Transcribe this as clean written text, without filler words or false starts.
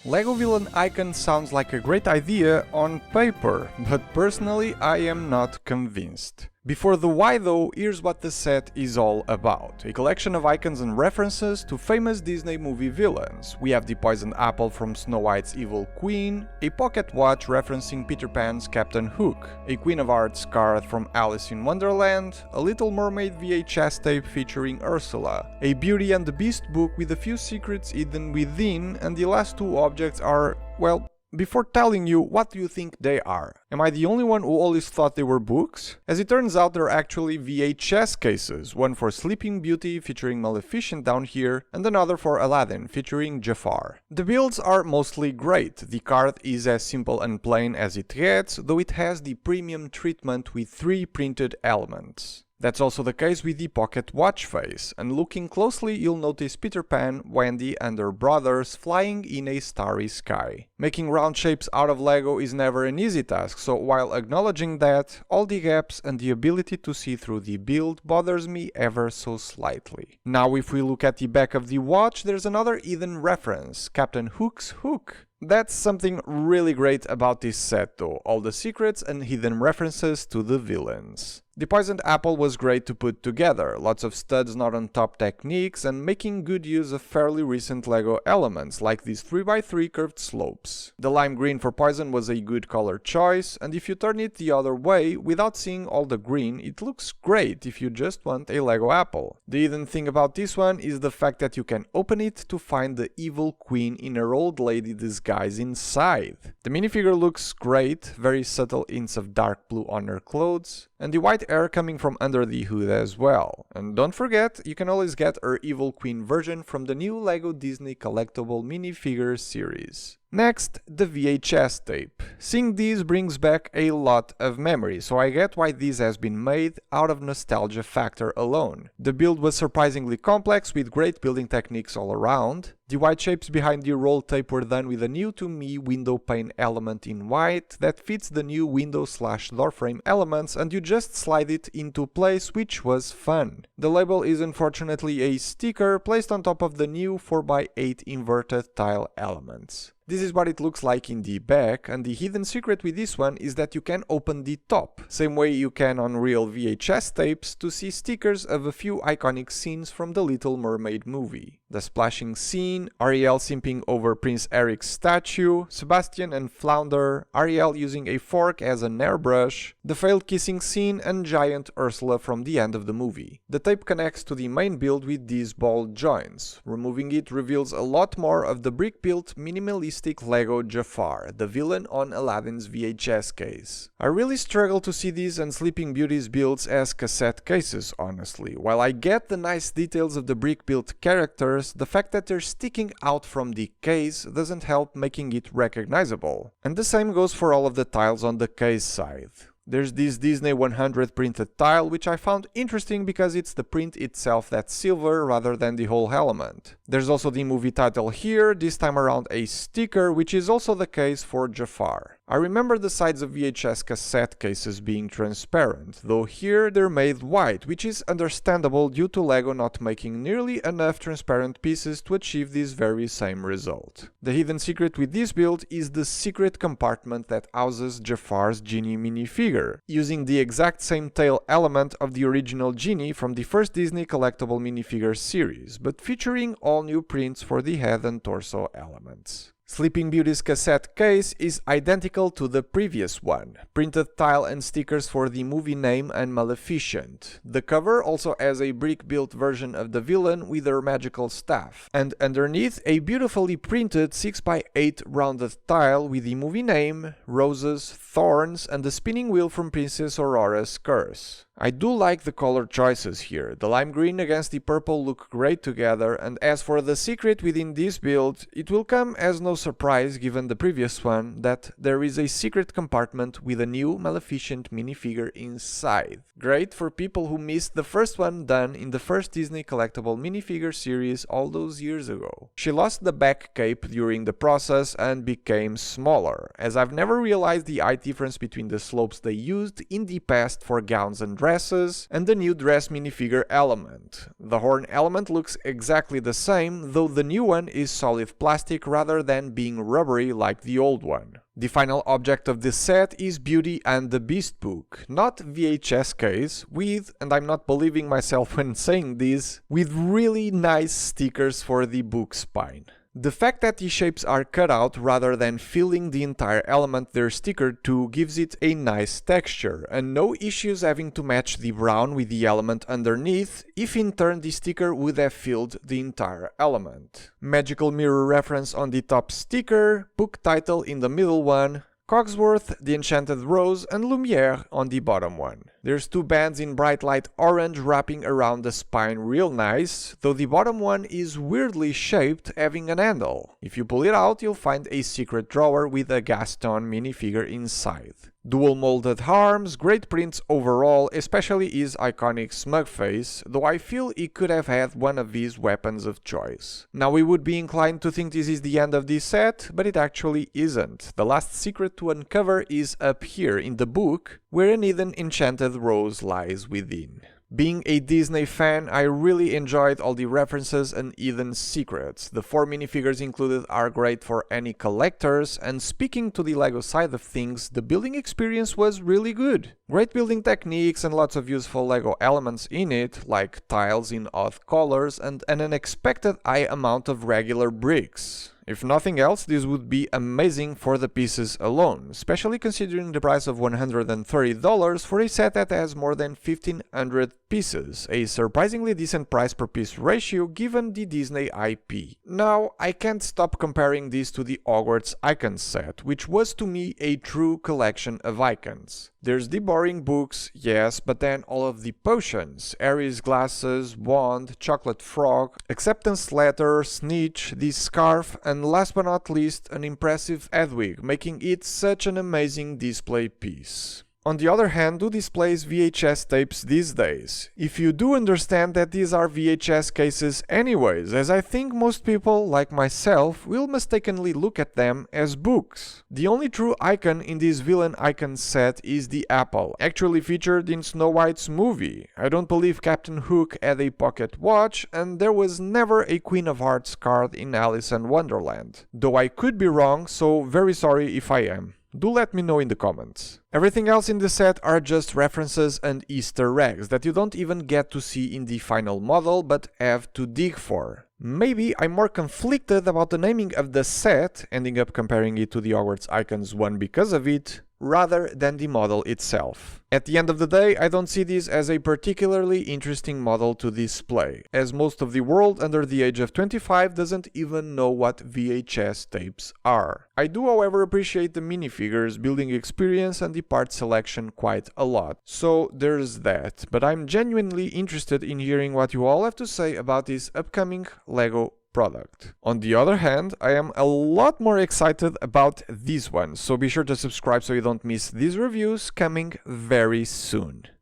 Lego villain icon sounds like a great idea on paper, but personally I am not convinced. Before the why though, here's what the set is all about. A collection of icons and references to famous Disney movie villains. We have the poisoned apple from Snow White's evil queen, a pocket watch referencing Peter Pan's Captain Hook, a Queen of Hearts card from Alice in Wonderland, a Little Mermaid VHS tape featuring Ursula, a Beauty and the Beast book with a few secrets hidden within, and the last two objects are, well, before telling you, what do you think they are? Am I the only one who always thought they were books? As it turns out, they're actually VHS cases, one for Sleeping Beauty featuring Maleficent down here, and another for Aladdin featuring Jafar. The builds are mostly great. The card is as simple and plain as it gets, though it has the premium treatment with 3 printed elements. That's also the case with the pocket watch face, and looking closely you'll notice Peter Pan, Wendy and their brothers flying in a starry sky. Making round shapes out of Lego is never an easy task, so while acknowledging that, all the gaps and the ability to see through the build bothers me ever so slightly. Now if we look at the back of the watch, there's another hidden reference, Captain Hook's hook. That's something really great about this set though, all the secrets and hidden references to the villains. The poisoned apple was great to put together, lots of studs not on top techniques and making good use of fairly recent Lego elements like these 3x3 curved slopes. The lime green for poison was a good color choice, and if you turn it the other way, without seeing all the green, it looks great if you just want a Lego apple. The hidden thing about this one is the fact that you can open it to find the evil queen in her old lady disguise inside. The minifigure looks great, very subtle hints of dark blue on her clothes, and the white hair coming from under the hood as well. And don't forget, you can always get her evil queen version from the new Lego Disney collectible minifigure series. Next, the VHS tape. Seeing these brings back a lot of memory, so I get why this has been made out of nostalgia factor alone. The build was surprisingly complex with great building techniques all around. The white shapes behind the roll tape were done with a new to me window pane element in white that fits the new window/door frame elements, and you just slide it into place, which was fun. The label is unfortunately a sticker placed on top of the new 4x8 inverted tile elements. This is what it looks like in the back, and the hidden secret with this one is that you can open the top, same way you can on real VHS tapes, to see stickers of a few iconic scenes from the Little Mermaid movie. The splashing scene, Ariel simping over Prince Eric's statue, Sebastian and Flounder, Ariel using a fork as an airbrush, the failed kissing scene, and giant Ursula from the end of the movie. The tape connects to the main build with these ball joints. Removing it reveals a lot more of the brick-built minimalistic Lego Jafar, the villain on Aladdin's VHS case. I really struggle to see these and Sleeping Beauty's builds as cassette cases, honestly. While I get the nice details of the brick-built characters, the fact that they're sticking out from the case doesn't help making it recognizable. And the same goes for all of the tiles on the case side. There's this Disney 100 printed tile, which I found interesting because it's the print itself that's silver rather than the whole element. There's also the movie title here, this time around a sticker, which is also the case for Jafar. I remember the sides of VHS cassette cases being transparent, though here they're made white, which is understandable due to Lego not making nearly enough transparent pieces to achieve this very same result. The hidden secret with this build is the secret compartment that houses Jafar's genie minifigure, using the exact same tail element of the original genie from the first Disney collectible minifigure series, but featuring all new prints for the head and torso elements. Sleeping Beauty's cassette case is identical to the previous one, printed tile and stickers for the movie name and Maleficent. The cover also has a brick-built version of the villain with her magical staff, and underneath a beautifully printed 6x8 rounded tile with the movie name, roses, thorns, and the spinning wheel from Princess Aurora's curse. I do like the color choices here. The lime green against the purple look great together, and as for the secret within this build, it will come as no surprise given the previous one that there is a secret compartment with a new Maleficent minifigure inside. Great for people who missed the first one done in the first Disney collectible minifigure series all those years ago. She lost the back cape during the process and became smaller, as I've never realized the height difference between the slopes they used in the past for gowns and dresses dresses, and the new dress minifigure element. The horn element looks exactly the same, though the new one is solid plastic rather than being rubbery like the old one. The final object of this set is Beauty and the Beast book, not VHS case, with, and I'm not believing myself when saying this, with really nice stickers for the book spine. The fact that these shapes are cut out rather than filling the entire element they're stickered to gives it a nice texture, and no issues having to match the brown with the element underneath, if in turn the sticker would have filled the entire element. Magical mirror reference on the top sticker, book title in the middle one, Cogsworth, The Enchanted Rose, and Lumiere on the bottom one. There's two bands in bright light orange wrapping around the spine real nice, though the bottom one is weirdly shaped, having an handle. If you pull it out, you'll find a secret drawer with a Gaston minifigure inside. Dual molded arms, great prints overall, especially his iconic smug face, though I feel he could have had one of his weapons of choice. Now we would be inclined to think this is the end of this set, but it actually isn't. The last secret to uncover is up here in the book, where an hidden enchanted rose lies within. Being a Disney fan, I really enjoyed all the references and hidden secrets. The 4 minifigures included are great for any collectors, and speaking to the LEGO side of things, the building experience was really good. Great building techniques and lots of useful LEGO elements in it, like tiles in odd colors and an unexpected high amount of regular bricks. If nothing else, this would be amazing for the pieces alone, especially considering the price of $130 for a set that has more than 1500 pieces, a surprisingly decent price per piece ratio given the Disney IP. Now, I can't stop comparing this to the Hogwarts Icons set, which was to me a true collection of icons. There's the boring books, yes, but then all of the potions, Harry's glasses, wand, chocolate frog, acceptance letter, snitch, the scarf, and last but not least, an impressive Hedwig, making it such an amazing display piece. On the other hand, who displays VHS tapes these days? If you do understand that these are VHS cases anyways, as I think most people, like myself, will mistakenly look at them as books. The only true icon in this villain icon set is the apple, actually featured in Snow White's movie. I don't believe Captain Hook had a pocket watch, and there was never a Queen of Hearts card in Alice in Wonderland. Though I could be wrong, so very sorry if I am. Do let me know in the comments. Everything else in the set are just references and Easter eggs that you don't even get to see in the final model but have to dig for. Maybe I'm more conflicted about the naming of the set, ending up comparing it to the Hogwarts Icons one because of it, rather than the model itself. At the end of the day, I don't see this as a particularly interesting model to display, as most of the world under the age of 25 doesn't even know what VHS tapes are. I do, however, appreciate the minifigures, building experience and the part selection quite a lot, so there's that, but I'm genuinely interested in hearing what you all have to say about this upcoming LEGO product. On the other hand, I am a lot more excited about this one, so be sure to subscribe so you don't miss these reviews coming very soon.